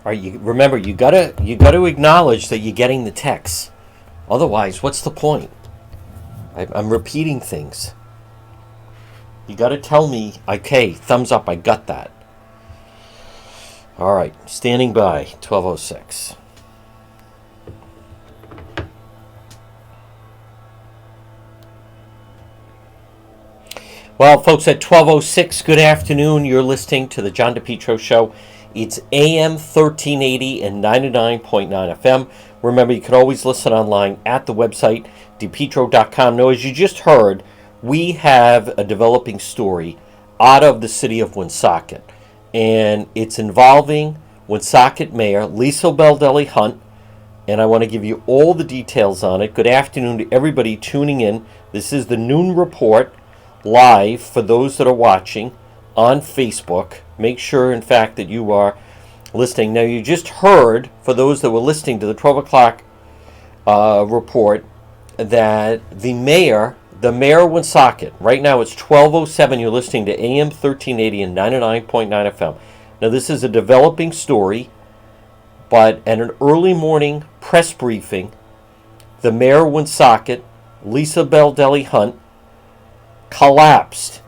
All right, remember you gotta acknowledge that you're getting the text. Otherwise, what's the point? I'm repeating things. You gotta tell me, okay, thumbs up, I got that. All right, standing by, 12:06. Well, folks, at 12:06, good afternoon. You're listening to the John depetro Show. It's AM 1380 and 99.9 FM. Remember, you can always listen online at the website, depetro.com. Now, as you just heard, we have a developing story out of the city of Woonsocket, and it's involving Woonsocket Mayor Lisa Baldelli Hunt, and I want to give you all the details on it. Good afternoon to everybody tuning in. This is the Noon Report live for those that are watching on Facebook. Make sure, in fact, that you are listening. Now, you just heard, for those that were listening to the 12 o'clock report, that the mayor of Woonsocket, right now it's 12:07, you're listening to AM 1380 and 99.9 FM. Now, this is a developing story, but at an early morning press briefing, the mayor of Woonsocket, Lisa Baldelli Hunt, collapsed.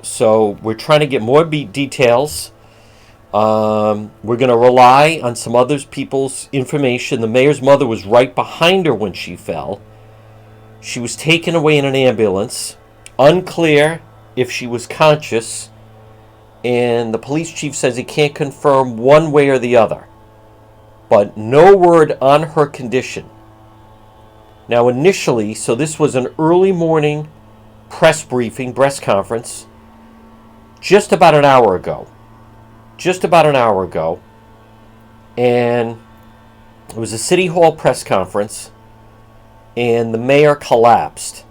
So we're trying to get more details. We're going to rely on some other people's information. The mayor's mother was right behind her when she fell. She was taken away in an ambulance. Unclear if she was conscious. And the police chief says he can't confirm one way or the other. But no word on her condition. Now initially, so this was an early morning press briefing, press conference, just about an hour ago. And it was a City Hall press conference, and the mayor collapsed.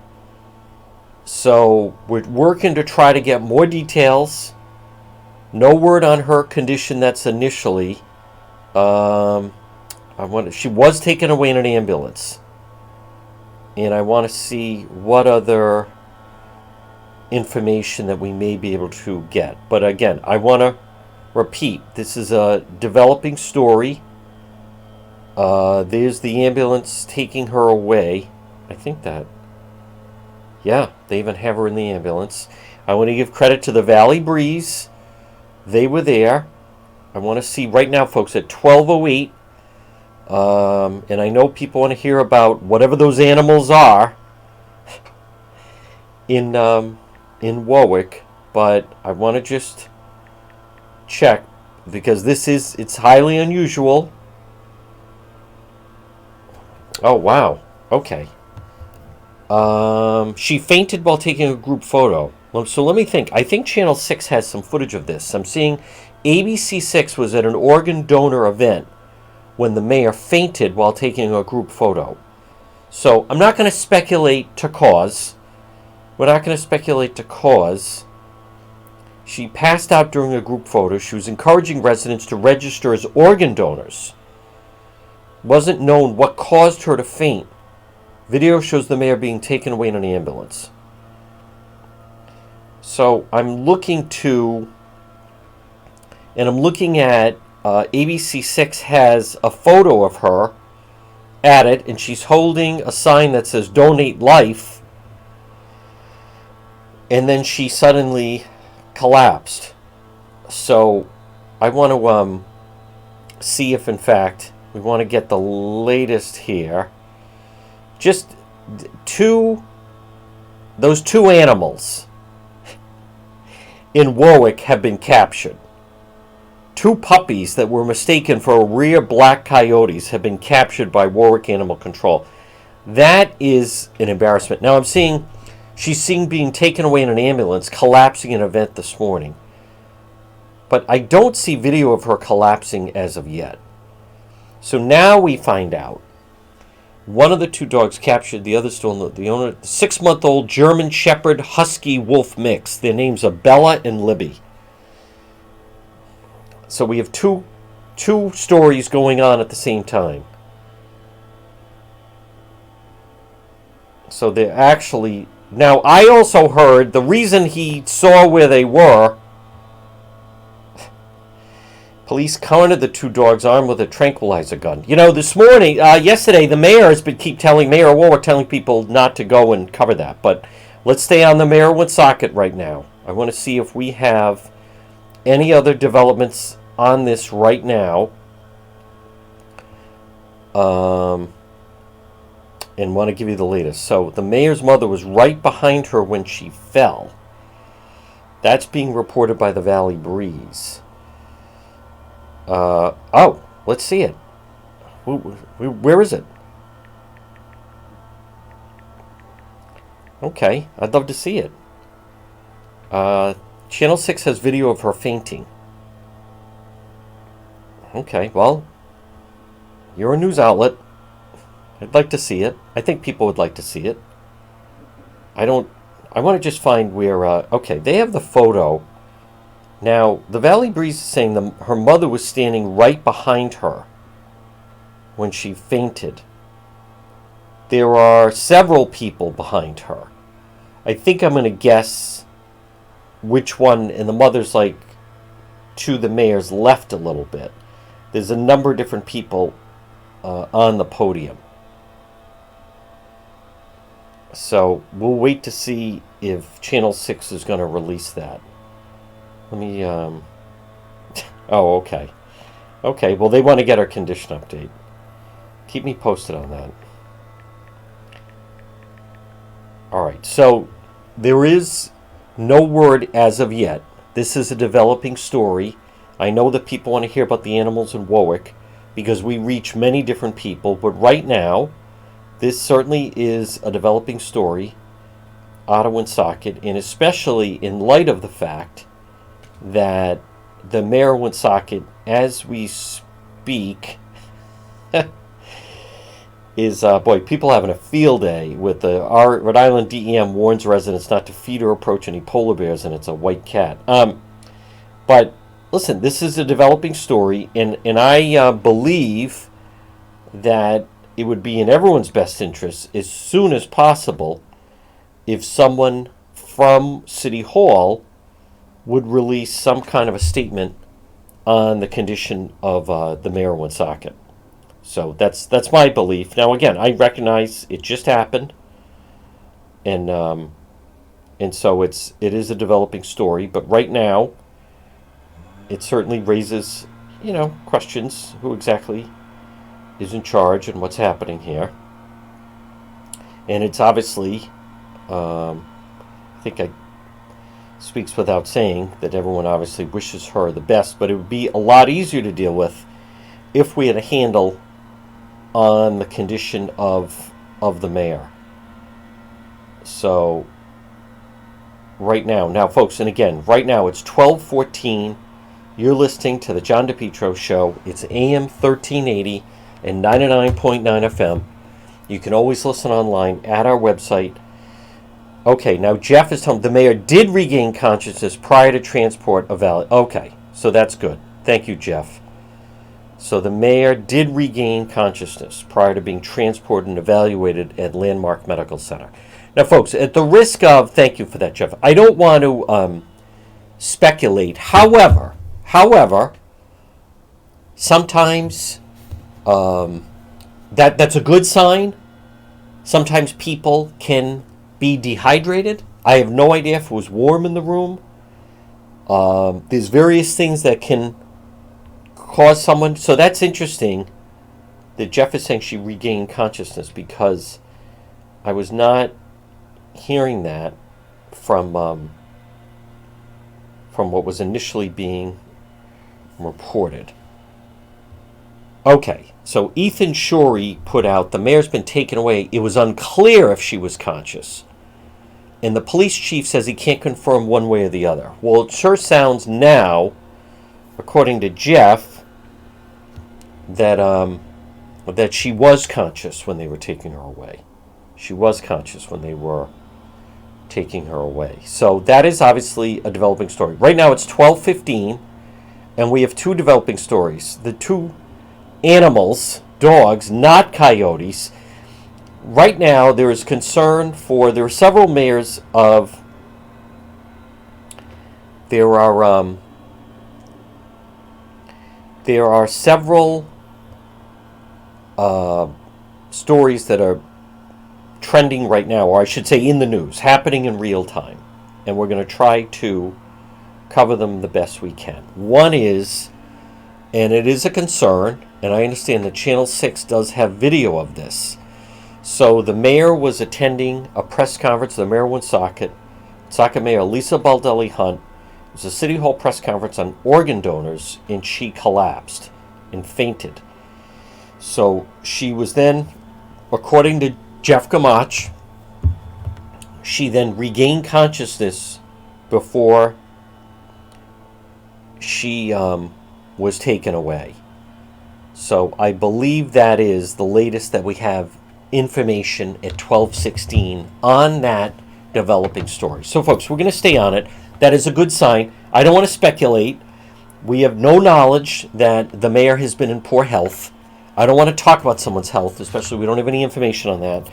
So we're working to try to get more details. No word on her condition. That's initially. She was taken away in an ambulance. And I want to see what other information that we may be able to get. But again, I want to repeat, this is a developing story. There's the ambulance taking her away. I think that, yeah, they even have her in the ambulance. I want to give credit to the Valley Breeze. They were there. I want to see right now, folks, at 12:08. And I know people want to hear about whatever those animals are in Warwick, but I want to just check because it's highly unusual. Oh, wow. Okay. She fainted while taking a group photo. So let me think. I think Channel 6 has some footage of this. I'm seeing ABC6 was at an organ donor event when the mayor fainted while taking a group photo. So I'm not going to speculate to cause. We're not going to speculate to cause. She passed out during a group photo. She was encouraging residents to register as organ donors. Wasn't known what caused her to faint. Video shows the mayor being taken away in an ambulance. So I'm looking at ABC6 has a photo of her at it, and she's holding a sign that says "Donate Life." And then she suddenly collapsed. So I want to see if, in fact, we want to get the latest here. Just those two animals in Warwick have been captured. Two puppies that were mistaken for rare black coyotes have been captured by Warwick Animal Control. That is an embarrassment. Now she's seen being taken away in an ambulance, collapsing in an event this morning. But I don't see video of her collapsing as of yet. So now we find out. One of the two dogs captured, the other still the owner, the 6-month-old German Shepherd Husky Wolf mix. Their names are Bella and Libby. So we have two stories going on at the same time. So they're actually... Now, I also heard the reason he saw where they were... Police cornered the two dogs armed with a tranquilizer gun. This morning, yesterday, the mayor has been Mayor Warwick telling people not to go and cover that. But let's stay on the mayor Woonsocket right now. I want to see if we have any other developments on this right now. And want to give you the latest. So the mayor's mother was right behind her when she fell. That's being reported by the Valley Breeze. Let's see it. Where is it? Okay, I'd love to see it. Channel 6 has video of her fainting. Okay, well, you're a news outlet. I'd like to see it. I think people would like to see it. I want to just find where... okay, they have the photo. Now, the Valley Breeze is saying her mother was standing right behind her when she fainted. There are several people behind her. I think I'm going to guess which one, and the mother's like to the mayor's left a little bit. There's a number of different people on the podium. So we'll wait to see if Channel 6 is going to release that. Let me... oh, okay. Okay, well, they want to get our condition update. Keep me posted on that. All right, so there is no word as of yet. This is a developing story. I know that people want to hear about the animals in Warwick because we reach many different people, but right now, this certainly is a developing story out of Woonsocket, and especially in light of the fact that the mayor of Woonsocket, as we speak, is, people having a field day with our Rhode Island DEM warns residents not to feed or approach any polar bears, and it's a white cat. But listen, this is a developing story, and I believe that it would be in everyone's best interest as soon as possible if someone from City Hall would release some kind of a statement on the condition of the mayor of Woonsocket. So that's my belief. Now again, I recognize it just happened, and so it is a developing story. But right now, it certainly raises questions: who exactly is in charge and what's happening here? And it's obviously, I think I speaks without saying that everyone obviously wishes her the best, but it would be a lot easier to deal with if we had a handle on the condition of the mayor. So right now folks, and again, right now it's 12:14. You're listening to the John depetro Show. It's AM 1380 and 99.9 FM. You can always listen online at our website. Okay, now Jeff is telling the mayor did regain consciousness prior to transport of Valley. Okay, so that's good. Thank you, Jeff. So the mayor did regain consciousness prior to being transported and evaluated at Landmark Medical Center. Now, folks, at the risk of, thank you for that, Jeff, I don't want to speculate. However, sometimes that's a good sign. Sometimes people can be dehydrated. I have no idea if it was warm in the room. There's various things that can cause someone. So that's interesting that Jeff is saying she regained consciousness, because I was not hearing that from what was initially being reported. Okay, so Ethan Shorey put out, the mayor's been taken away. It was unclear if she was conscious. And the police chief says he can't confirm one way or the other. Well, it sure sounds now, according to Jeff, that she was conscious when they were taking her away. She was conscious when they were taking her away. So that is obviously a developing story. Right now it's 12:15, and we have two developing stories. The two animals, dogs, not coyotes. Right now there is concern there are several mayors of, there are several stories that are trending right now, or I should say in the news, happening in real time. And we're going to try to cover them the best we can. One is, and it is a concern, and I understand that Channel 6 does have video of this. So the mayor was attending a press conference, the mayor of Woonsocket, Mayor Lisa Baldelli Hunt. It was a City Hall press conference on organ donors, and she collapsed and fainted. So she was then, according to Jeff Gamach, she then regained consciousness before she was taken away. So I believe that is the latest that we have information at 12:16 on that developing story. So folks, we're going to stay on it. That is a good sign. I don't want to speculate. We have no knowledge that the mayor has been in poor health. I don't want to talk about someone's health, especially we don't have any information on that.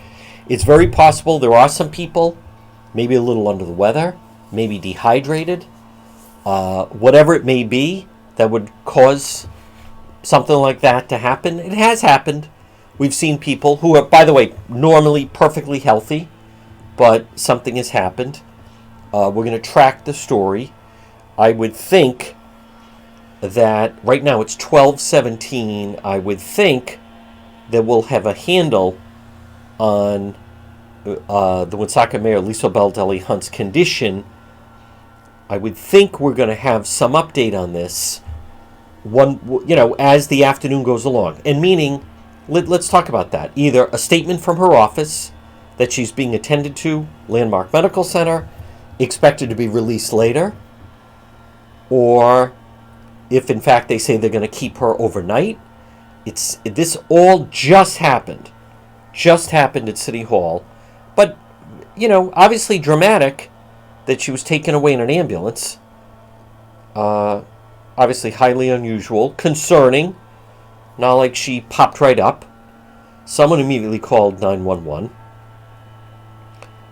It's very possible there are some people maybe a little under the weather, maybe dehydrated, whatever it may be that would cause something like that to happen. It has happened. We've seen people who are, by the way, normally perfectly healthy, but something has happened. We're going to track the story. I would think that right now it's 12:17. I would think that we'll have a handle on the Woonsocket Mayor Lisa Baldelli Hunt's condition. I would think we're going to have some update on this as the afternoon goes along. And meaning, let's talk about that. Either a statement from her office that she's being attended to, Landmark Medical Center, expected to be released later, or if in fact they say they're going to keep her overnight. This all just happened at City Hall, but obviously dramatic that she was taken away in an ambulance. Obviously highly unusual, concerning. Not like she popped right up. Someone immediately called 911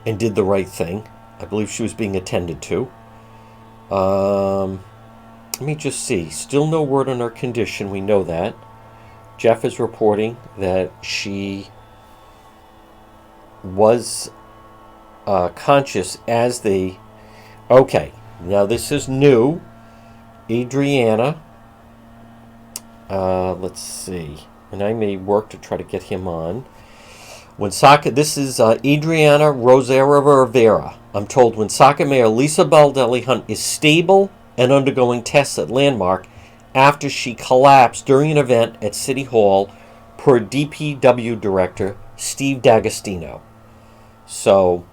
and did the right thing. I believe she was being attended to. Let me just see. Still no word on her condition. We know that. Jeff is reporting that she was conscious as they... Okay, now this is new. Adriana. Let's see. And I may work to try to get him on. Woonsocket, this is Adriana Rosera Rivera. I'm told Woonsocket Mayor Lisa Baldelli Hunt is stable and undergoing tests at Landmark after she collapsed during an event at City Hall, per DPW Director Steve D'Agostino. So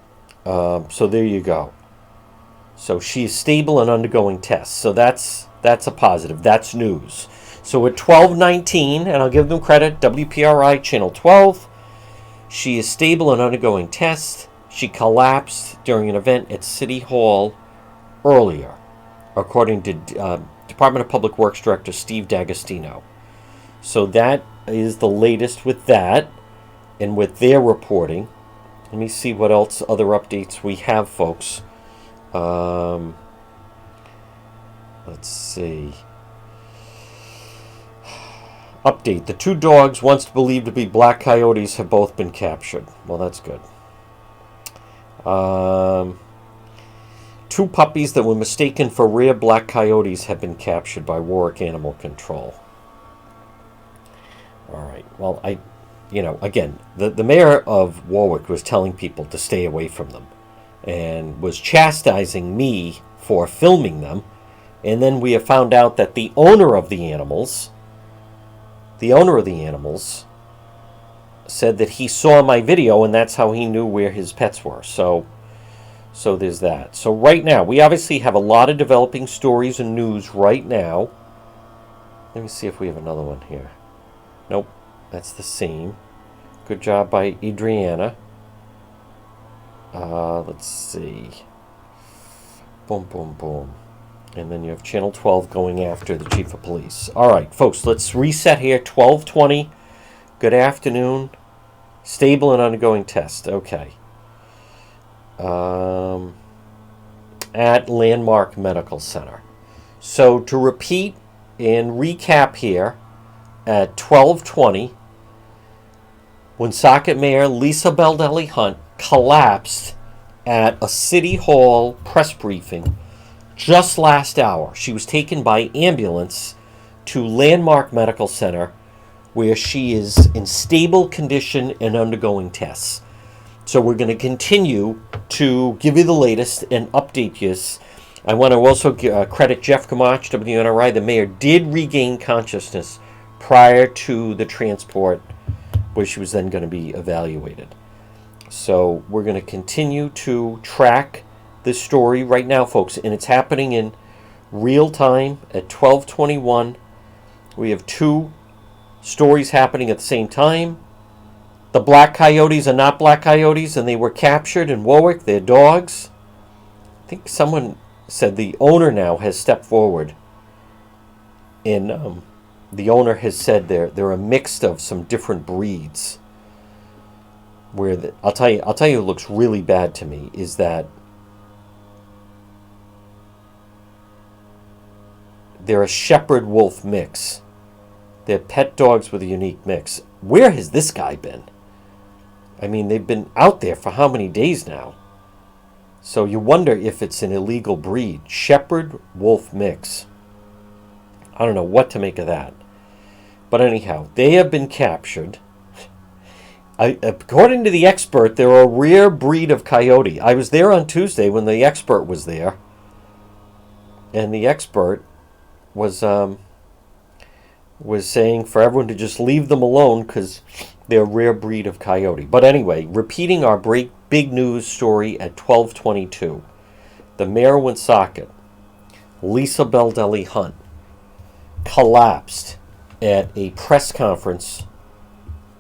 there you go. So she's stable and undergoing tests. So that's a positive. That's news. So at 12:19, and I'll give them credit, WPRI Channel 12, she is stable and undergoing tests. She collapsed during an event at City Hall earlier, according to Department of Public Works Director Steve D'Agostino. So that is the latest with that and with their reporting. Let me see what else, other updates we have, folks. Let's see. Update. The two dogs, once believed to be black coyotes, have both been captured. Well, that's good. Two puppies that were mistaken for rare black coyotes have been captured by Warwick Animal Control. All right. Well, again, the mayor of Warwick was telling people to stay away from them and was chastising me for filming them. And then we have found out that the owner of the animals said that he saw my video and that's how he knew where his pets were. So there's that. So right now, we obviously have a lot of developing stories and news right now. Let me see if we have another one here. Nope, that's the same. Good job by Adriana. Let's see. Boom, boom, boom. And then you have Channel 12 going after the chief of police. All right, folks, let's reset here. 12:20. Good afternoon. Stable and undergoing test. Okay. At Landmark Medical Center. So to repeat, and recap here at 12:20. Woonsocket Mayor Lisa Baldelli Hunt collapsed at a City Hall press briefing just last hour. She was taken by ambulance to Landmark Medical Center, where she is in stable condition and undergoing tests. So we're going to continue to give you the latest and update you. I want to also credit Jeff Gamach, WNRI. The mayor did regain consciousness prior to the transport, where she was then going to be evaluated. So we're going to continue to track this story right now, folks, and it's happening in real time at 12:21. We have two stories happening at the same time. The black coyotes are not black coyotes, and they were captured in Warwick. They're dogs. I think someone said the owner now has stepped forward, and the owner has said they're a mix of some different breeds. I'll tell you, it looks really bad to me is that they're a shepherd wolf mix. They're pet dogs with a unique mix. Where has this guy been? I mean, they've been out there for how many days now? So you wonder if it's an illegal breed. Shepherd wolf mix. I don't know what to make of that. But anyhow, they have been captured. According to the expert, they're a rare breed of coyote. I was there on Tuesday when the expert was there. And the expert was saying for everyone to just leave them alone because they're a rare breed of coyote. But anyway, repeating our big news story at 12:22. The mayor of Woonsocket, Lisa Baldelli Hunt, collapsed at a press conference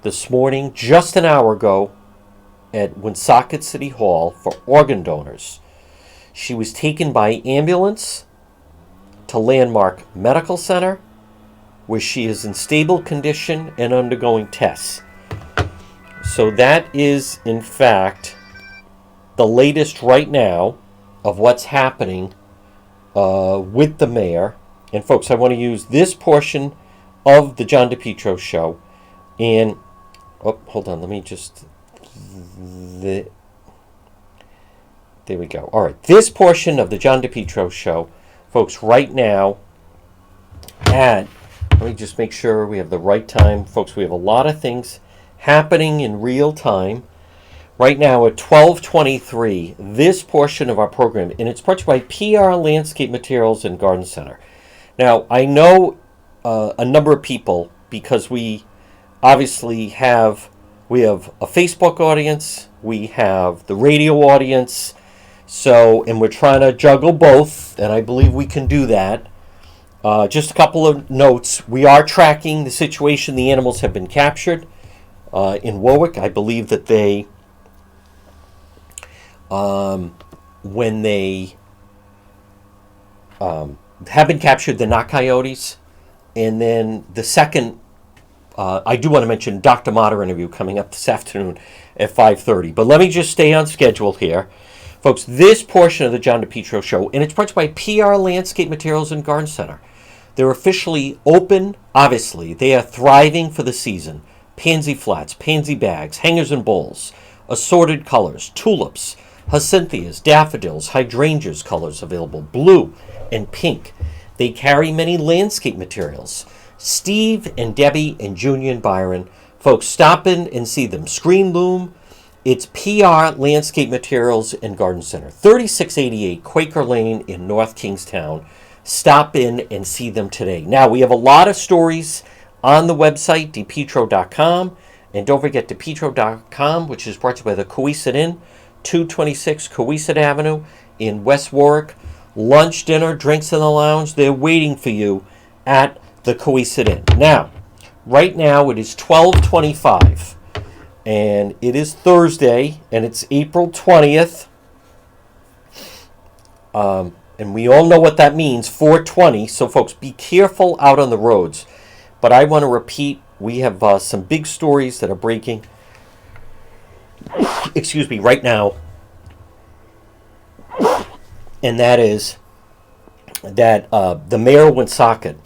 this morning, just an hour ago, at Woonsocket City Hall for organ donors. She was taken by ambulance to Landmark Medical Center, where she is in stable condition and undergoing tests. So that is, in fact, the latest right now of what's happening with the mayor. And folks, I want to use this portion of the John depetro show. And, hold on, let me just... There we go. All right, this portion of the John depetro show, folks, right now let me just make sure we have the right time. Folks, we have a lot of things happening in real time. Right now at 12:23, this portion of our program, and it's brought to you by PR Landscape Materials and Garden Center. Now, I know a number of people, because we obviously have a Facebook audience, we have the radio audience, and we're trying to juggle both, and I believe we can do that. Just a couple of notes. We are tracking the situation. The animals have been captured in Warwick. I believe that they, when they have been captured, they're not coyotes. And then the second, I do want to mention Dr. Motter interview coming up this afternoon at 5:30. But let me just stay on schedule here. Folks, this portion of the John depetro show, and it's brought to you by PR Landscape Materials and Garden Center. They're officially open, obviously. They are thriving for the season. Pansy flats, pansy bags, hangers and bowls, assorted colors, tulips, hyacinthus, daffodils, hydrangeas colors available, blue and pink. They carry many landscape materials. Steve and Debbie and Junior and Byron, folks, stop in and see them. Screen Loom, it's PR Landscape Materials and Garden Center, 3688 Quaker Lane in North Kingstown. Stop in and see them today. Now, we have a lot of stories on the website, depetro.com. And don't forget depetro.com, which is brought to you by the Coesit Inn, 226 Coesit Avenue in West Warwick. Lunch, dinner, drinks in the lounge, they're waiting for you at the Coesit Inn. Now, right now it is 12:25, and it is Thursday, and it's April 20th. And we all know what that means, 420. So, folks, be careful out on the roads. But I want to repeat, we have some big stories that are breaking. Excuse me, right now. And that is that the mayor of Woonsocket,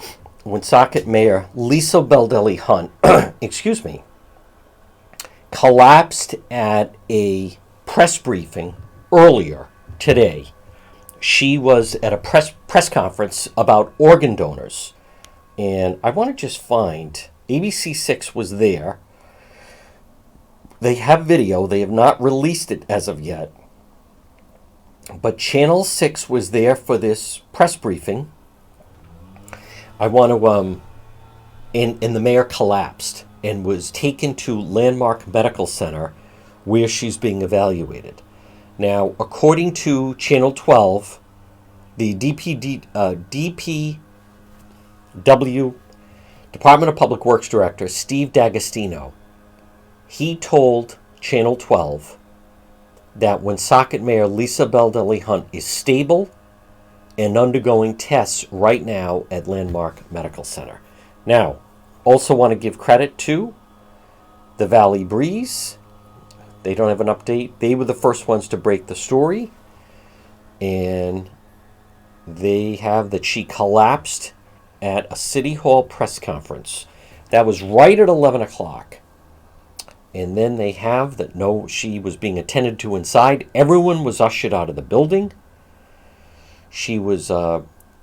Woonsocket Mayor Lisa Baldelli Hunt, excuse me, collapsed at a press briefing earlier today. She was at a press conference about organ donors. And I want to just find ABC6 was there. They have video. They have not released it as of yet. But Channel 6 was there for this press briefing. I want to, and the mayor collapsed and was taken to Landmark Medical Center where she's being evaluated. Now, according to Channel 12, the DPW, Department of Public Works Director, Steve D'Agostino, he told Channel 12 that Woonsocket Mayor Lisa Baldelli Hunt is stable and undergoing tests right now at Landmark Medical Center. Now, also want to give credit to the Valley Breeze. They don't have an update. They were the first ones to break the story. And they have that she collapsed at a City Hall press conference. That was right at 11 o'clock. And then they have that no, she was being attended to inside. Everyone was ushered out of the building. She was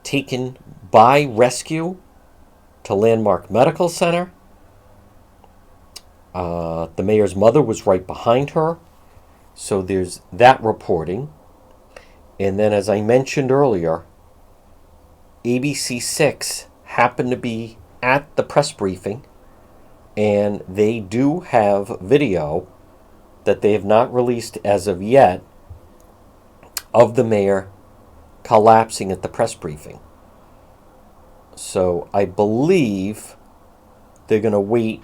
taken by rescue to Landmark Medical Center. The mayor's mother was right behind her. So there's that reporting. And then, as I mentioned earlier, ABC6 happened to be at the press briefing, and they do have video that they have not released as of yet of the mayor collapsing at the press briefing. So I believe they're going to wait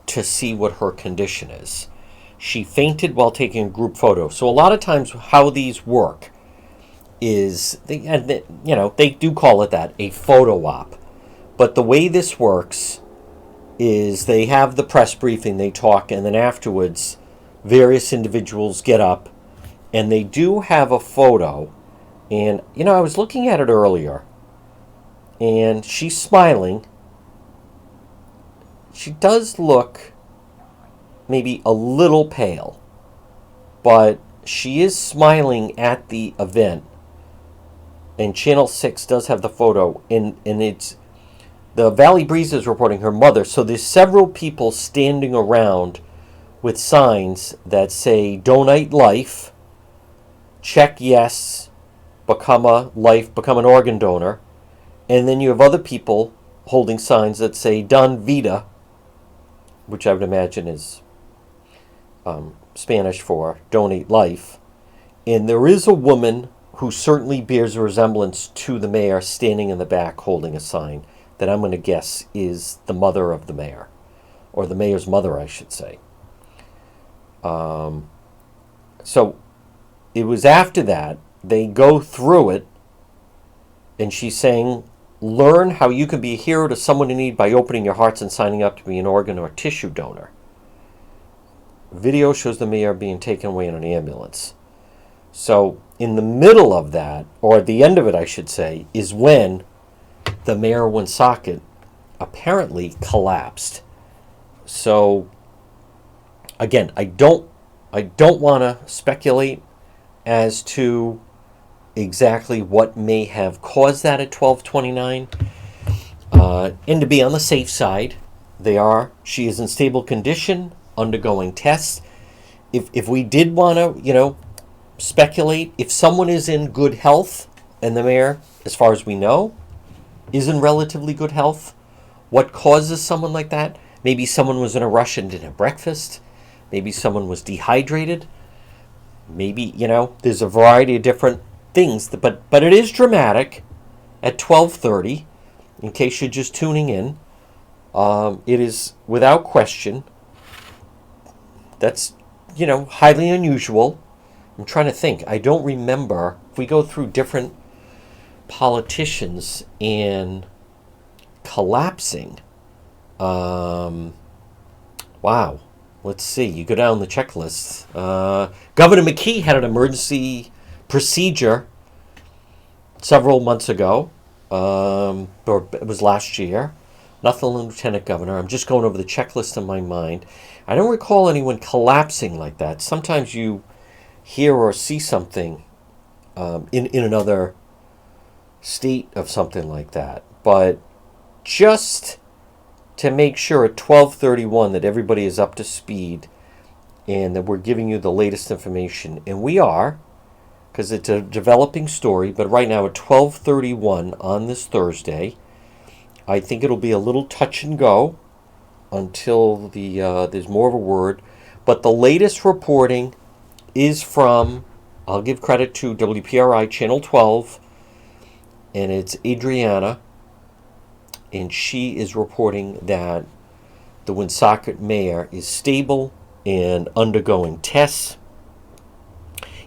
to see what her condition is. She fainted while taking a group photo. So a lot of times how these work is, they do call it that, a photo op. But the way this works is they have the press briefing, they talk, and then afterwards various individuals get up and they do have a photo. And, I was looking at it earlier and she's smiling. She does look maybe a little pale, but she is smiling at the event. And Channel 6 does have the photo, and it's the Valley Breeze is reporting her mother. So there's several people standing around with signs that say "Donate Life," check yes, become an organ donor, and then you have other people holding signs that say "Don Vida," which I would imagine is Spanish for "Donate Life." And there is a woman who certainly bears a resemblance to the mayor standing in the back holding a sign that I'm going to guess is the mother of the mayor, or the mayor's mother, I should say. So it was after that, they go through it, and she's saying, learn how you can be a hero to someone in need by opening your hearts and signing up to be an organ or tissue donor. Video shows the mayor being taken away in an ambulance. So in the middle of that, or at the end of it, I should say, is when the mayor of Woonsocket apparently collapsed. So again, I don't want to speculate as to exactly what may have caused that at 12:29. And to be on the safe side, she is in stable condition, undergoing tests. If we did want to, speculate, if someone is in good health, and the mayor, as far as we know, is in relatively good health, what causes someone like that? Maybe someone was in a rush and didn't have breakfast. Maybe someone was dehydrated. Maybe, there's a variety of different things. But it is dramatic at 12:30, in case you're just tuning in. It is, without question, that's, highly unusual. I'm trying to think. I don't remember. If we go through different politicians and collapsing, wow. Let's see. You go down the checklist. Governor McKee had an emergency procedure several months ago. or it was last year. Nothing, Lieutenant Governor. I'm just going over the checklist in my mind. I don't recall anyone collapsing like that. Sometimes you hear or see something in another state of something like that. But just to make sure at 12:31 that everybody is up to speed and that we're giving you the latest information. And we are, because it's a developing story, but right now at 12:31 on this Thursday, I think it'll be a little touch and go until there's more of a word. But the latest reporting is from, I'll give credit to WPRI Channel 12, and it's Adriana, and she is reporting that the Woonsocket mayor is stable and undergoing tests.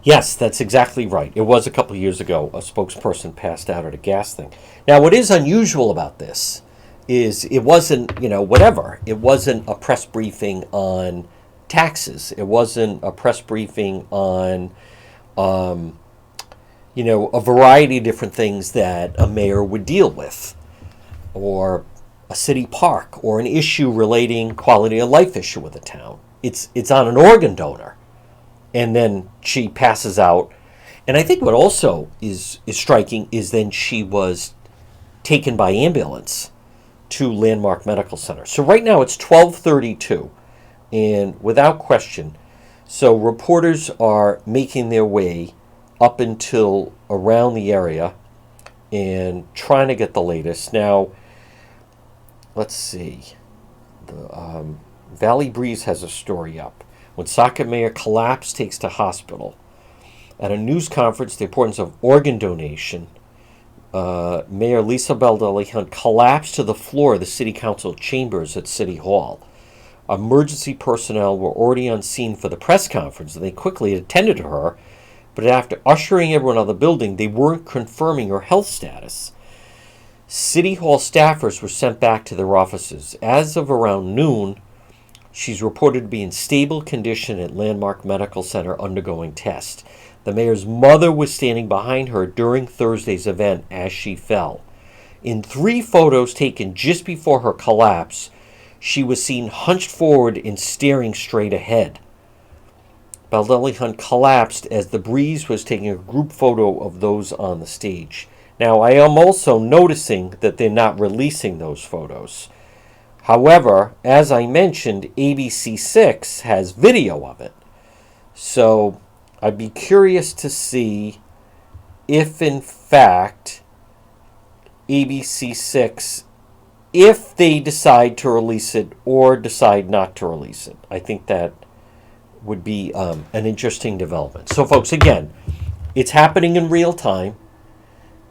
Yes, that's exactly right. It was a couple of years ago a spokesperson passed out at a gas thing. Now, what is unusual about this is it wasn't, whatever. It wasn't a press briefing on taxes. It wasn't a press briefing on, a variety of different things that a mayor would deal with, or a city park, or an issue relating quality of life issue with a town. It's on an organ donor. And then she passes out. And I think what also is striking is then she was taken by ambulance to Landmark Medical Center. So right now it's 12:32, and without question, so reporters are making their way up until around the area and trying to get the latest. Now, let's see. The Valley Breeze has a story up. Woonsocket mayor collapsed, takes to hospital. At a news conference, the importance of organ donation, Mayor Lisa Baldelli Hunt collapsed to the floor of the city council chambers at City Hall. Emergency personnel were already on scene for the press conference, and they quickly attended to her, but after ushering everyone out of the building, they weren't confirming her health status. City Hall staffers were sent back to their offices. As of around noon, she's reported to be in stable condition at Landmark Medical Center undergoing tests. The mayor's mother was standing behind her during Thursday's event as she fell. In 3 photos taken just before her collapse, she was seen hunched forward and staring straight ahead. Baldelli Hunt collapsed as the Breeze was taking a group photo of those on the stage. Now, I am also noticing that they're not releasing those photos. However, as I mentioned, ABC6 has video of it. So I'd be curious to see if, in fact, ABC6, if they decide to release it or decide not to release it. I think that would be an interesting development. So, folks, again, it's happening in real time.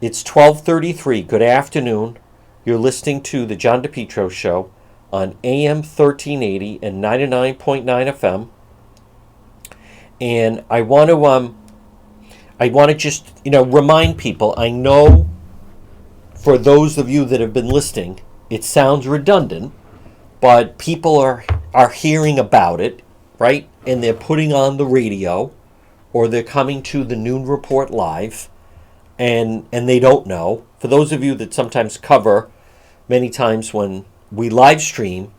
It's 12:33. Good afternoon. You're listening to the John depetro Show on AM 1380 and 99.9 FM. And I want to just, remind people, I know for those of you that have been listening, it sounds redundant, but people are hearing about it, right? And they're putting on the radio, or they're coming to the noon report live, and they don't know. For those of you that sometimes cover, many times when we live stream,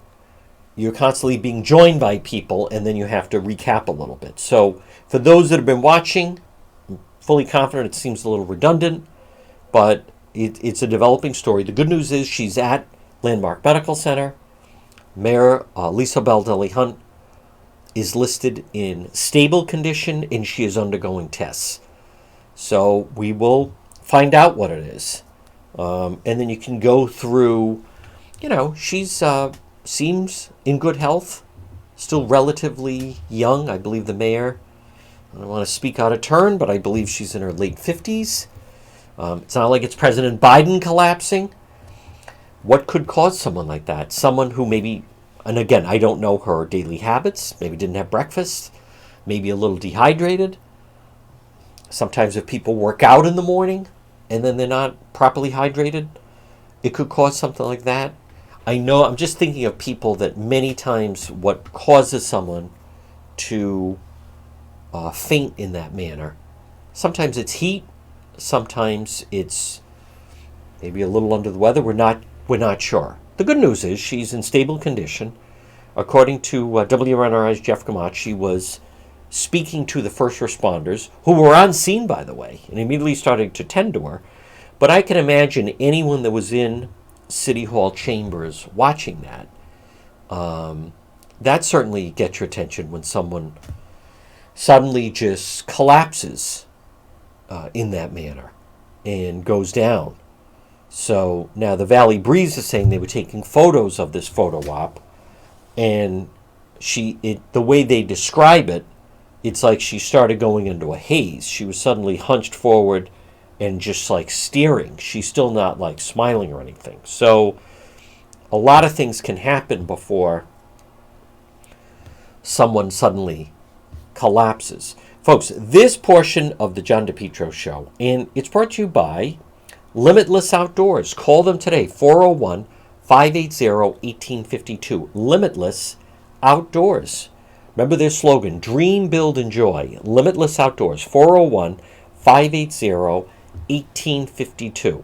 you're constantly being joined by people, and then you have to recap a little bit. So for those that have been watching, I'm fully confident it seems a little redundant, but it's a developing story. The good news is she's at Landmark Medical Center. Mayor Lisa Baldelli Hunt is listed in stable condition, and she is undergoing tests. So we will find out what it is. And then you can go through, she's seems in good health, still relatively young. I believe the mayor, I don't want to speak out of turn, but I believe she's in her late 50s. It's not like it's President Biden collapsing. What could cause someone like that? Someone who maybe, and again, I don't know her daily habits, maybe didn't have breakfast, maybe a little dehydrated. Sometimes if people work out in the morning and then they're not properly hydrated, it could cause something like that. I know, I'm just thinking of people that many times what causes someone to faint in that manner. Sometimes it's heat, sometimes it's maybe a little under the weather. We're not sure. The good news is she's in stable condition. According to WNRI's Jeff Gamach, she was speaking to the first responders, who were on scene, by the way, and immediately started to tend to her. But I can imagine anyone that was in City Hall chambers watching that, that certainly gets your attention when someone suddenly just collapses in that manner and goes down. So now the Valley Breeze is saying they were taking photos of this photo op, and the way they describe it, it's like she started going into a haze. She was suddenly hunched forward and just like staring. She's still not like smiling or anything. So a lot of things can happen before someone suddenly collapses. Folks, this portion of the John DePetro Show, and it's brought to you by Limitless Outdoors. Call them today, 401-580-1852. Limitless Outdoors. Remember their slogan, Dream, Build, Enjoy. Limitless Outdoors, 401-580-1852.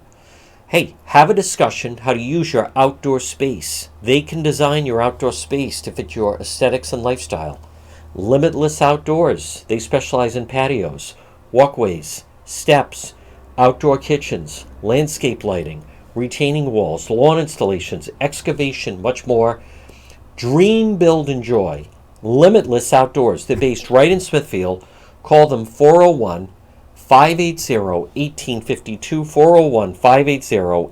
Hey, have a discussion how to use your outdoor space. They can design your outdoor space to fit your aesthetics and lifestyle. Limitless Outdoors. They specialize in patios, walkways, steps, outdoor kitchens, landscape lighting, retaining walls, lawn installations, excavation, much more. Dream, Build, Enjoy. Limitless Outdoors. They're based right in Smithfield. Call them 401-580-1852.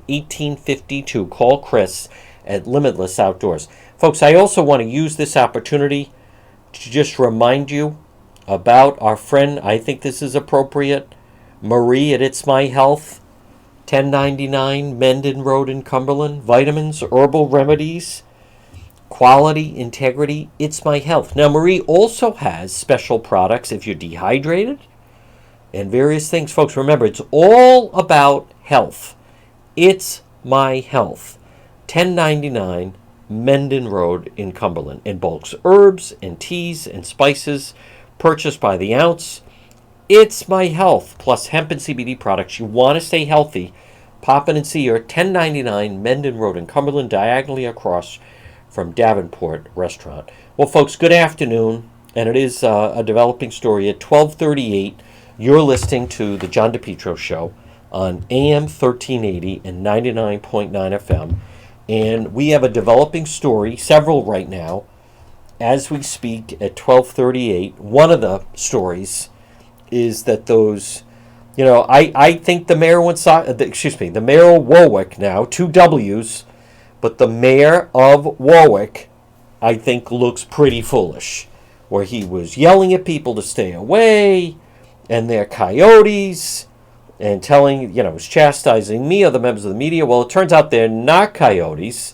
401-580-1852. Call Chris at Limitless Outdoors. Folks, I also want to use this opportunity to just remind you about our friend, I think this is appropriate, Marie at It's My Health, 1099 Mendon Road in Cumberland. Vitamins, herbal remedies, quality, integrity, It's My Health. Now, Marie also has special products if you're dehydrated and various things. Folks, remember, it's all about health. It's My Health, 1099 Mendon Road in Cumberland. In bulks, herbs and teas and spices, purchased by the ounce. It's My Health, plus hemp and CBD products. You want to stay healthy, pop in and see her, 1099 Mendon Road in Cumberland, diagonally across from Davenport Restaurant. Well, folks, good afternoon, and it is a developing story. At 12:38, you're listening to the John DePetro Show on AM 1380 and 99.9 FM, and we have a developing story, several right now, as we speak at 12:38. One of the stories is that those, I think the mayor the mayor of Warwick now, two W's, but the mayor of Warwick, I think, looks pretty foolish, where he was yelling at people to stay away, and they're coyotes, and was chastising me, other members of the media. Well, it turns out they're not coyotes,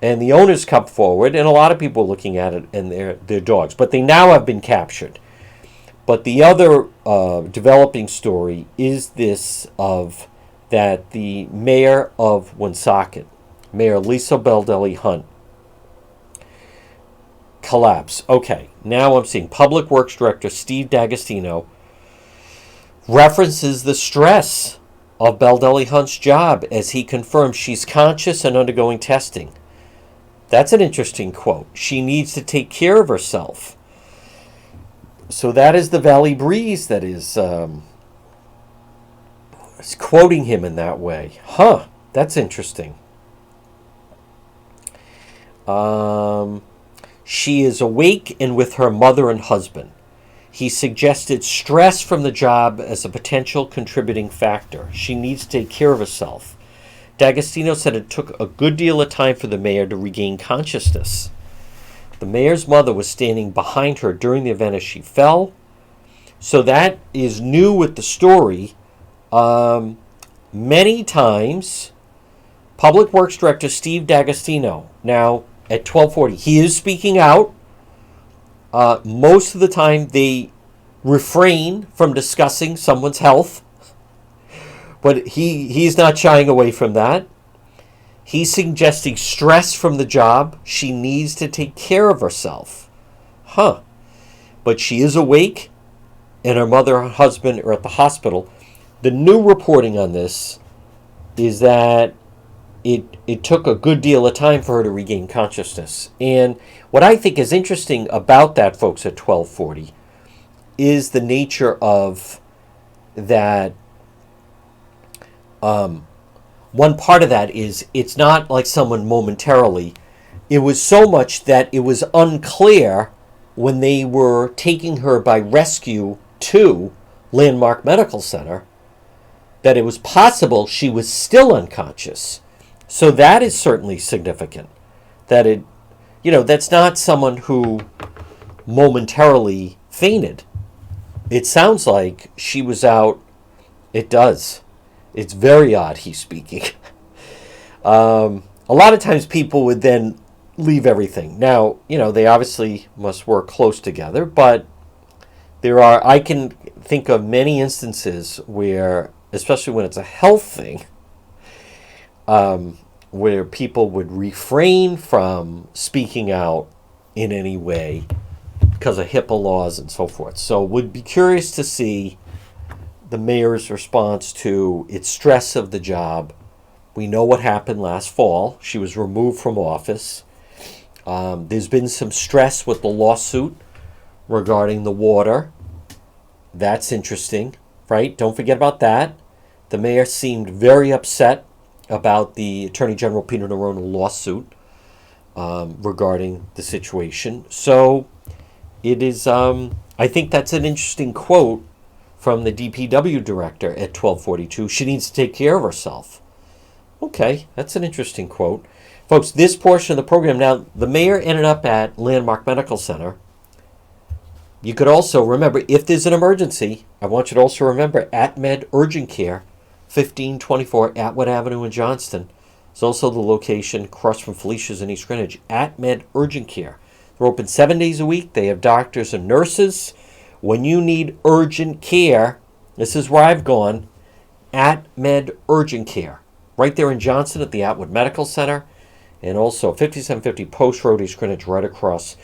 and the owners come forward, and a lot of people are looking at it, and they're dogs, but they now have been captured. But the other developing story is this that the mayor of Woonsocket, Mayor Lisa Baldelli Hunt, collapsed. Okay, now I'm seeing Public Works Director Steve D'Agostino references the stress of Baldelli Hunt's job as he confirms she's conscious and undergoing testing. That's an interesting quote. She needs to take care of herself. So that is the Valley Breeze that is quoting him in that way. Huh, that's interesting. She is awake and with her mother and husband. He suggested stress from the job as a potential contributing factor. She needs to take care of herself. D'Agostino said it took a good deal of time for the mayor to regain consciousness. The mayor's mother was standing behind her during the event as she fell. So that is new with the story. Many times, Public Works Director Steve D'Agostino, now at 12:40, he is speaking out. Most of the time, they refrain from discussing someone's health, but he's not shying away from that. He's suggesting stress from the job. She needs to take care of herself. Huh. But she is awake, and her mother and husband are at the hospital. The new reporting on this is that it took a good deal of time for her to regain consciousness. And what I think is interesting about that, folks, at 1240, is the nature of that. One part of that is it's not like someone momentarily. It was so much that it was unclear when they were taking her by rescue to Landmark Medical Center that it was possible she was still unconscious. So that is certainly significant. That that's not someone who momentarily fainted. It sounds like she was out. It does. It's very odd he's speaking. A lot of times people would then leave everything. Now, they obviously must work close together, but I can think of many instances where, especially when it's a health thing, where people would refrain from speaking out in any way because of HIPAA laws and so forth. So would be curious to see the mayor's response to its stress of the job. We know what happened last fall. She was removed from office. There's been some stress with the lawsuit regarding the water. That's interesting, right? Don't forget about that. The mayor seemed very upset about the Attorney General Peter Nerone lawsuit regarding the situation. So it is, I think that's an interesting quote from the DPW director at 1242. She needs to take care of herself. Okay, that's an interesting quote. Folks, this portion of the program, now the mayor ended up at Landmark Medical Center. You could also remember, if there's an emergency, I want you to also remember AtMed Urgent Care, 1524 Atwood Avenue in Johnston. It's also the location across from Felicia's in East Greenwich. AtMed Urgent Care. They're open 7 days a week. They have doctors and nurses. When you need urgent care, this is where I've gone, AtMed Urgent Care. Right there in Johnston at the Atwood Medical Center. And also 5750 Post Road, East Greenwich, right across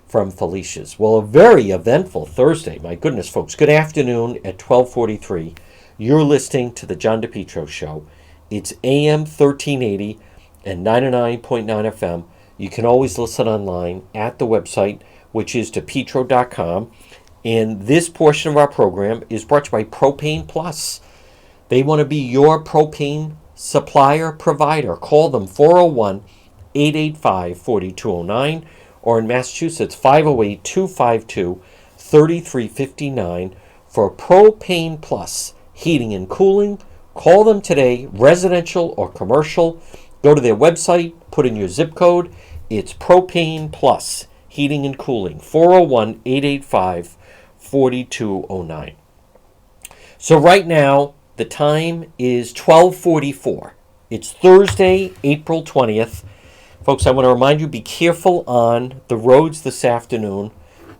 from Felicia's. Well, a very eventful Thursday. My goodness, folks. Good afternoon at 1243. You're listening to the John depetro Show. It's AM 1380 and 99.9 FM. You can always listen online at the website, which is depetro.com. And this portion of our program is brought to you by Propane Plus. They want to be your propane supplier provider. Call them 401-885-4209 or in Massachusetts 508-252-3359 for Propane Plus heating and cooling. Call them today, residential or commercial. Go to their website, put in your zip code. It's Propane Plus heating and cooling, 401-885-4209. So right now, the time is 12:44. It's Thursday, April 20th. Folks, I want to remind you, be careful on the roads this afternoon.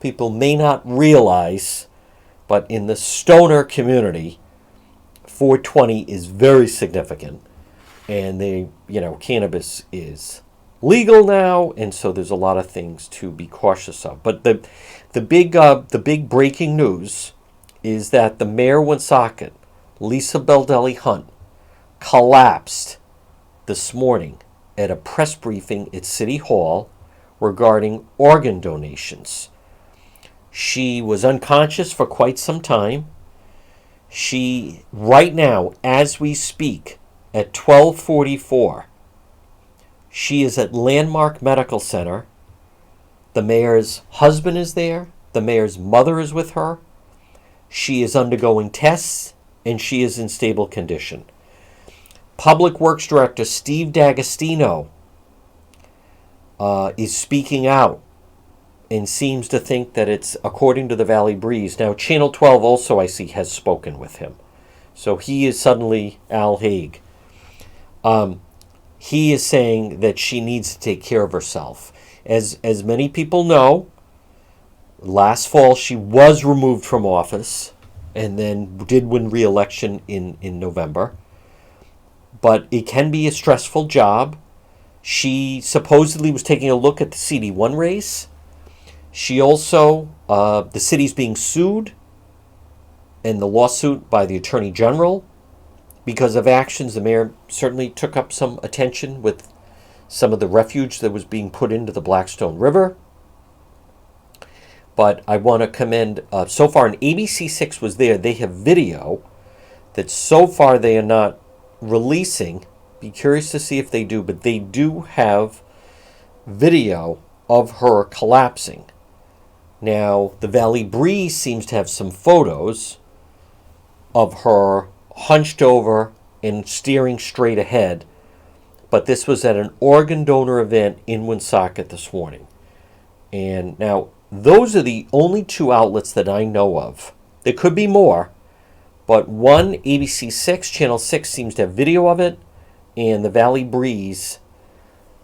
People may not realize, but in the stoner community, 420 is very significant. And cannabis is legal now, and so there's a lot of things to be cautious of. But the big breaking news is that the mayor of Woonsocket, Lisa Beldelli Hunt, collapsed this morning at a press briefing at City Hall regarding organ donations. She was unconscious for quite some time. She, right now, as we speak, at 12:44, she is at Landmark Medical Center. The mayor's husband is there. The mayor's mother is with her. She is undergoing tests, and she is in stable condition. Public Works Director Steve D'Agostino is speaking out and seems to think that it's according to the Valley Breeze. Now, Channel 12 also, I see, has spoken with him. So he is suddenly Al Haig. He is saying that she needs to take care of herself. As many people know, last fall she was removed from office and then did win re-election in November. But it can be a stressful job. She supposedly was taking a look at the CD1 race. She also, the city's being sued in the lawsuit by the Attorney General because of actions. The mayor certainly took up some attention with some of the refuge that was being put into the Blackstone River. But I want to commend, so far, and ABC6 was there. They have video that so far they are not releasing. Be curious to see if they do, but they do have video of her collapsing. Now, the Valley Breeze seems to have some photos of her hunched over and steering straight ahead, but this was at an organ donor event in Woonsocket this morning. And now, those are the only two outlets that I know of. There could be more, but one, ABC6, Channel 6, seems to have video of it, and the Valley Breeze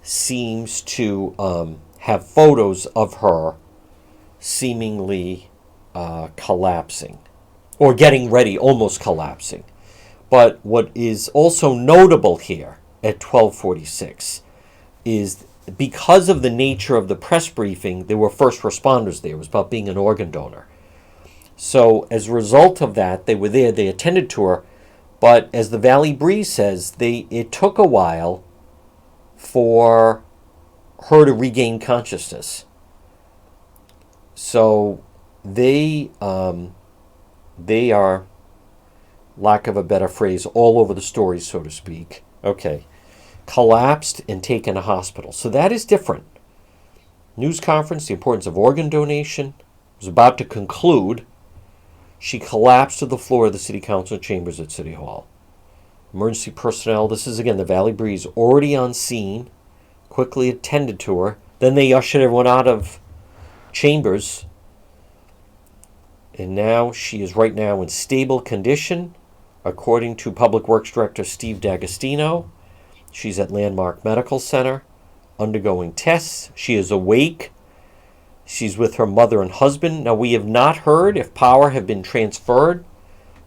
seems to have photos of her seemingly collapsing, or getting ready, almost collapsing. But what is also notable here at 12:46 is, because of the nature of the press briefing, there were first responders there. It was about being an organ donor. So as a result of that, they were there, they attended to her, but as the Valley Breeze says, it took a while for her to regain consciousness. So they are, lack of a better phrase, all over the story, so to speak. Okay. Collapsed and taken to hospital. So that is different. News conference, the importance of organ donation, was about to conclude. She collapsed to the floor of the City Council chambers at City Hall. Emergency personnel, this is again the Valley Breeze, already on scene, quickly attended to her. Then they ushered everyone out of chambers. And now she is right now in stable condition, according to Public Works Director Steve D'Agostino. She's at Landmark Medical Center, undergoing tests. She is awake. She's with her mother and husband. Now, we have not heard if power have been transferred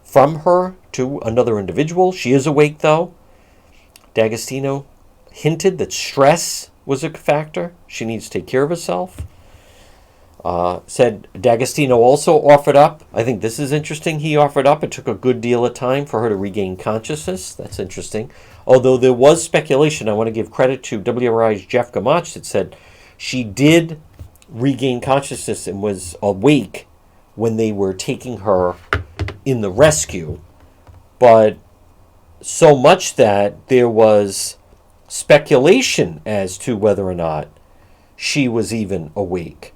from her to another individual. She is awake, though. D'Agostino hinted that stress was a factor. She needs to take care of herself. Said D'Agostino also offered up, I think this is interesting, he offered up, it took a good deal of time for her to regain consciousness. That's interesting. Although there was speculation, I want to give credit to WRI's Jeff Gamach that said she did regain consciousness and was awake when they were taking her in the rescue. But so much that there was speculation as to whether or not she was even awake.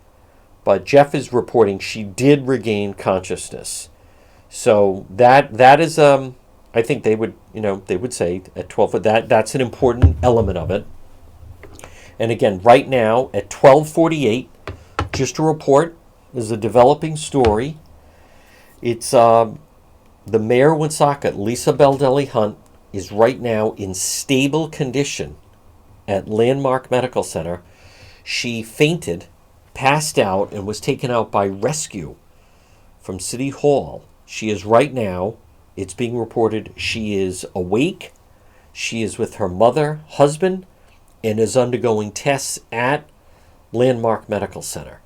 But Jeff is reporting she did regain consciousness. So that is I think they would say at 12 that's an important element of it. And again, right now at 12:48, just a report, is a developing story. It's the mayor of Woonsocket, Lisa Baldelli Hunt, is right now in stable condition at Landmark Medical Center. She fainted, passed out, and was taken out by rescue from City Hall. She is right now, it's being reported, she is awake. She is with her mother, husband, and is undergoing tests at Landmark Medical Center.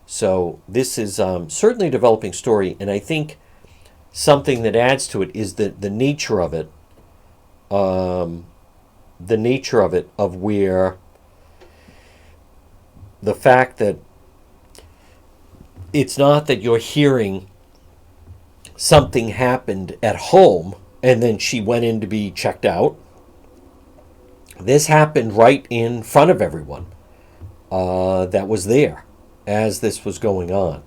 So this is certainly a developing story, and I think something that adds to it is the nature of it. The nature of it, of where the fact that it's not that you're hearing something happened at home and then she went in to be checked out. This happened right in front of everyone that was there as this was going on.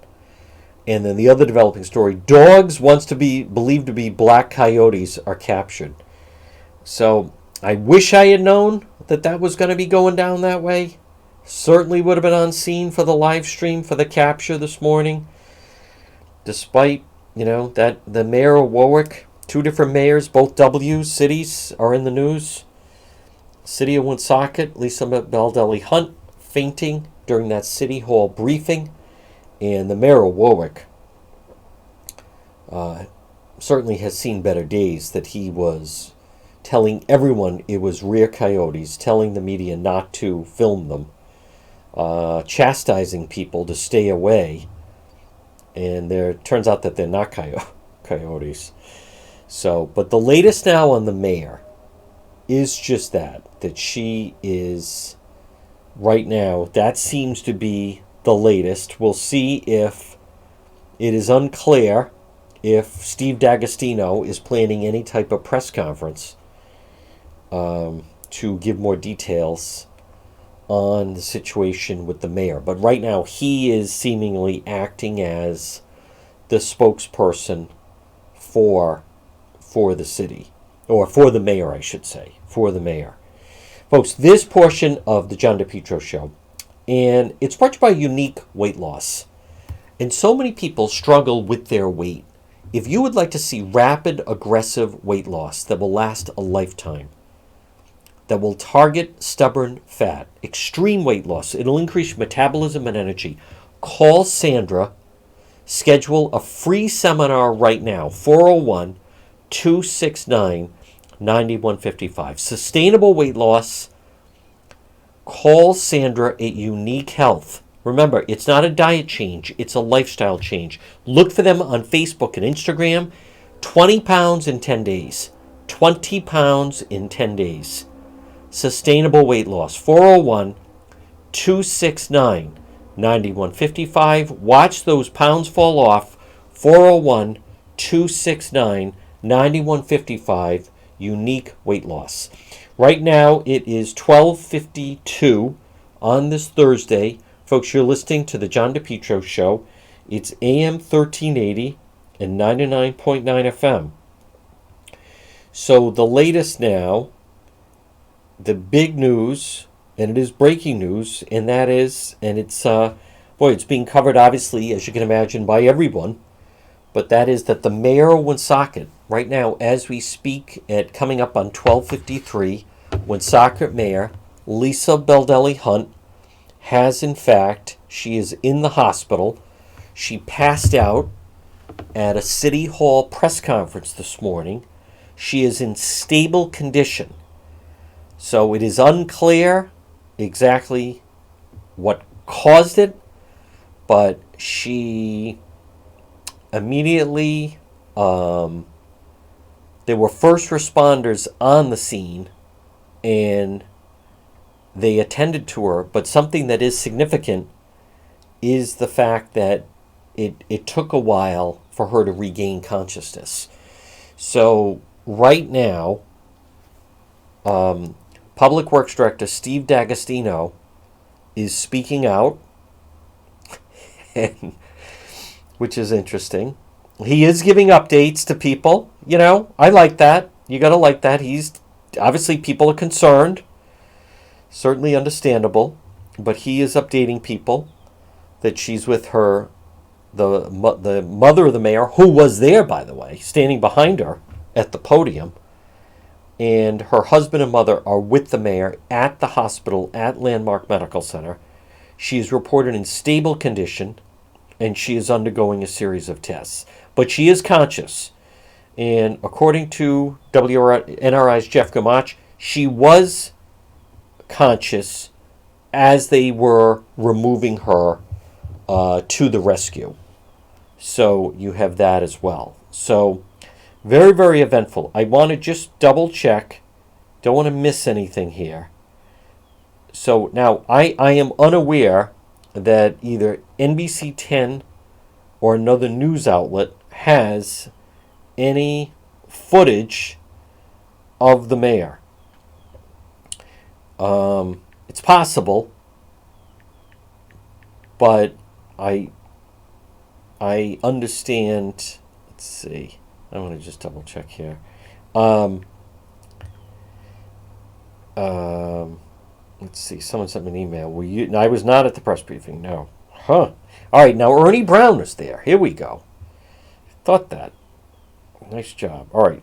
And then the other developing story, dogs once to be believed to be black coyotes are captured. So I wish I had known that was going to be going down that way. Certainly would have been on scene for the live stream for the capture this morning. Despite, that the mayor of Warwick, two different mayors, both W cities are in the news. City of Woonsocket, Lisa Baldelli Hunt fainting during that City Hall briefing. And the mayor of Warwick certainly has seen better days, that he was telling everyone it was rear coyotes, telling the media not to film them, chastising people to stay away. And there turns out that they're not coyotes. So, but the latest now on the mayor is just that she is right now, that seems to be the latest. We'll see if it is unclear if Steve D'Agostino is planning any type of press conference to give more details on the situation with the mayor. But right now, he is seemingly acting as the spokesperson for the city, or for the mayor, I should say, for the mayor. Folks, this portion of the John DePetro Show, and it's brought to you by Unique Weight Loss. And so many people struggle with their weight. If you would like to see rapid, aggressive weight loss that will last a lifetime, that will target stubborn fat, extreme weight loss, it'll increase your metabolism and energy, call Sandra. Schedule a free seminar right now, 401-269-9155. Sustainable weight loss. Call Sandra at Unique Health. Remember, it's not a diet change, it's a lifestyle change. Look for them on Facebook and Instagram. 20 pounds in 10 days. 20 pounds in 10 days. Sustainable weight loss. 401-269-9155. Watch those pounds fall off. 401-269-9155. Unique weight loss. Right now it is 12:52 on this Thursday. Folks, you're listening to the John DePetro Show. It's AM 1380 and 99.9 FM. So the latest now, the big news, and it is breaking news, and that is, and it's, it's being covered, obviously, as you can imagine, by everyone, but that is that the mayor of Woonsocket, right now, as we speak, coming up on 12:53, Woonsocket Mayor Lisa Baldelli Hunt has, in fact, she is in the hospital. She passed out at a City Hall press conference this morning. She is in stable condition. So it is unclear exactly what caused it, but she immediately, there were first responders on the scene, and they attended to her. But something that is significant is the fact that it took a while for her to regain consciousness. So right now, Public Works Director Steve D'Agostino is speaking out, and, which is interesting. He is giving updates to people. You know, I like that. You got to like that. He's obviously, people are concerned. Certainly understandable. But he is updating people that she's with her, the mother of the mayor, who was there, by the way, standing behind her at the podium. And her husband and mother are with the mayor at the hospital at Landmark Medical Center. She is reported in stable condition, and she is undergoing a series of tests. But she is conscious. And according to WNRI's Jeff Gamach, she was conscious as they were removing her to the rescue. So you have that as well. So very, very eventful. I want to just double check. Don't want to miss anything here. So now I am unaware that either NBC 10 or another news outlet has any footage of the mayor. It's possible, but I understand. Let's see. I want to just double check here. Let's see. Someone sent me an email. No, I was not at the press briefing. No. Huh. All right. Now Ernie Brown was there. Here we go. Thought that. Nice job. All right.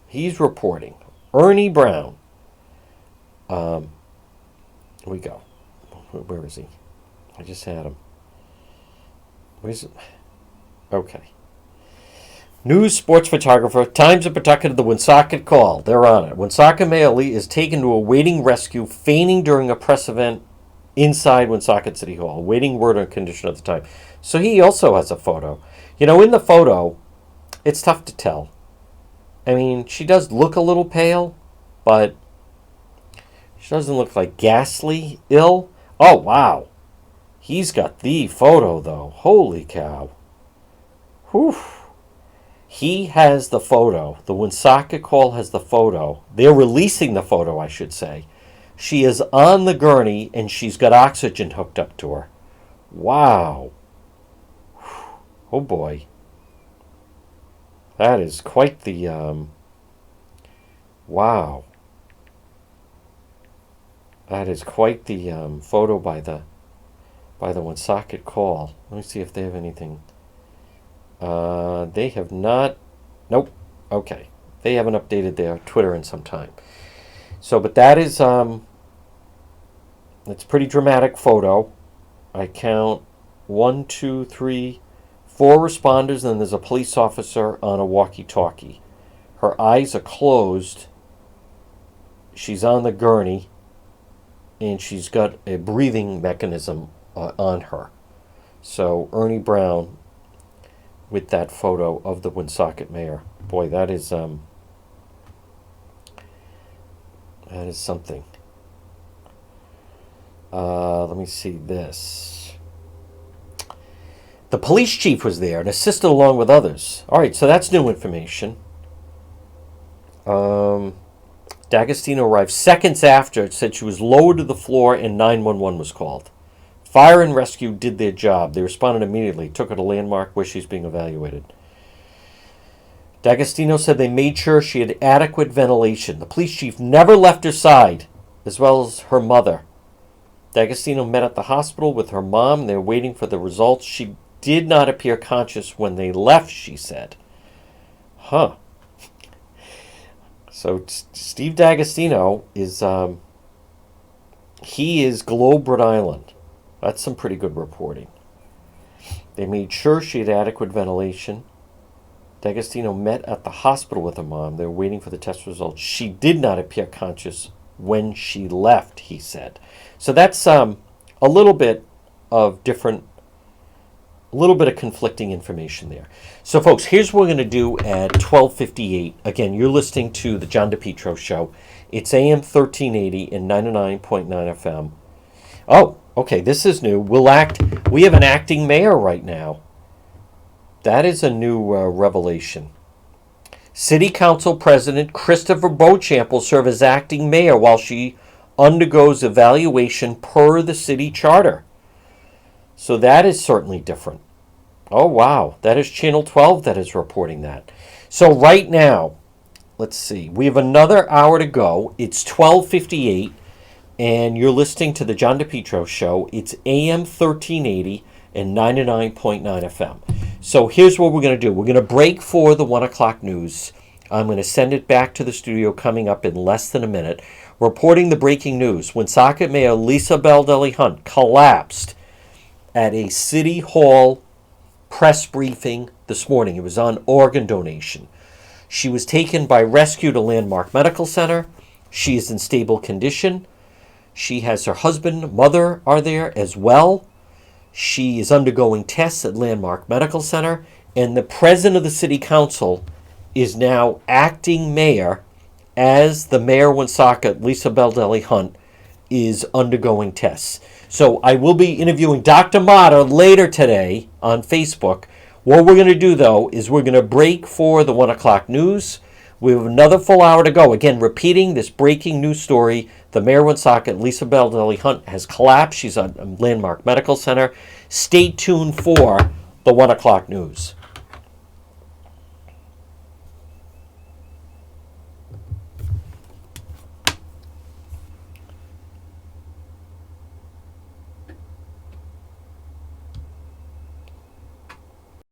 He's reporting. Ernie Brown. Here we go. Where is he? I just had him. Where's it? Okay. News sports photographer, Times of Pawtucket, the Woonsocket call. They're on it. Woonsocket Mayor Lee is taken to a waiting rescue, feigning during a press event inside Woonsocket City Hall, waiting word on condition at the time. So he also has a photo. You know, in the photo, it's tough to tell. I mean, she does look a little pale, but she doesn't look like ghastly ill. Oh, wow. He's got the photo, though. Holy cow. Whew. He has the photo. The Woonsocket Call has the photo. They're releasing the photo, I should say. She is on the gurney, and she's got oxygen hooked up to her. Wow. Oh, boy. That is quite the, wow. That is quite the photo by the Woonsocket Call. Let me see if they have anything. They have not. Nope. Okay. They haven't updated their Twitter in some time. So, but that is it's a pretty dramatic photo. I count 1, 2, 3, 4 responders, and then there's a police officer on a walkie-talkie. Her eyes are closed. She's on the gurney, and she's got a breathing mechanism on her. So Ernie Brown with that photo of the Woonsocket mayor. Boy, that is something. Let me see this. The police chief was there and assisted along with others. All right, so that's new information. D'Agostino arrived seconds after. It said she was lowered to the floor and 911 was called. Fire and rescue did their job. They responded immediately, took her to Landmark where she's being evaluated. D'Agostino said they made sure she had adequate ventilation. The police chief never left her side, as well as her mother. D'Agostino met at the hospital with her mom. They were waiting for the results. She did not appear conscious when they left, she said. Huh. So Steve D'Agostino is, he is Globe, Rhode Island. That's some pretty good reporting. They made sure she had adequate ventilation. D'Agostino met at the hospital with her mom. They were waiting for the test results. She did not appear conscious when she left, he said. So that's a little bit of different, a little bit of conflicting information there. So, folks, here's what we're going to do at 12:58. Again, you're listening to the John depetro Show. It's AM 1380 and 99.9 FM. Oh, okay, this is new. We have an acting mayor right now. That is a new revelation. City Council President Christopher Beauchamp will serve as acting mayor while she undergoes evaluation per the city charter. So that is certainly different. Oh, wow. That is Channel 12 that is reporting that. So right now, let's see. We have another hour to go. It's 12:58, and you're listening to the John depetro Show. It's AM 1380 and 99.9 FM. So here's what we're going to do. We're going to break for the 1 o'clock news. I'm going to send it back to the studio coming up in less than a minute. Reporting the breaking news. Woonsocket Mayor Lisa Baldelli Hunt collapsed at a City Hall press briefing this morning. It was on organ donation. She was taken by rescue to Landmark Medical Center. She is in stable condition. She has her husband, mother are there as well. She is undergoing tests at Landmark Medical Center. And the president of the city council is now acting mayor as the mayor of Woonsocket, Lisa Baldelli Hunt, is undergoing tests. So I will be interviewing Dr. Mata later today on Facebook. What we're going to do, though, is we're going to break for the 1 o'clock news. We have another full hour to go. Again, repeating this breaking news story. The mayor of Woonsocket, Lisa Baldelli Hunt, has collapsed. She's on Landmark Medical Center. Stay tuned for the 1 o'clock news.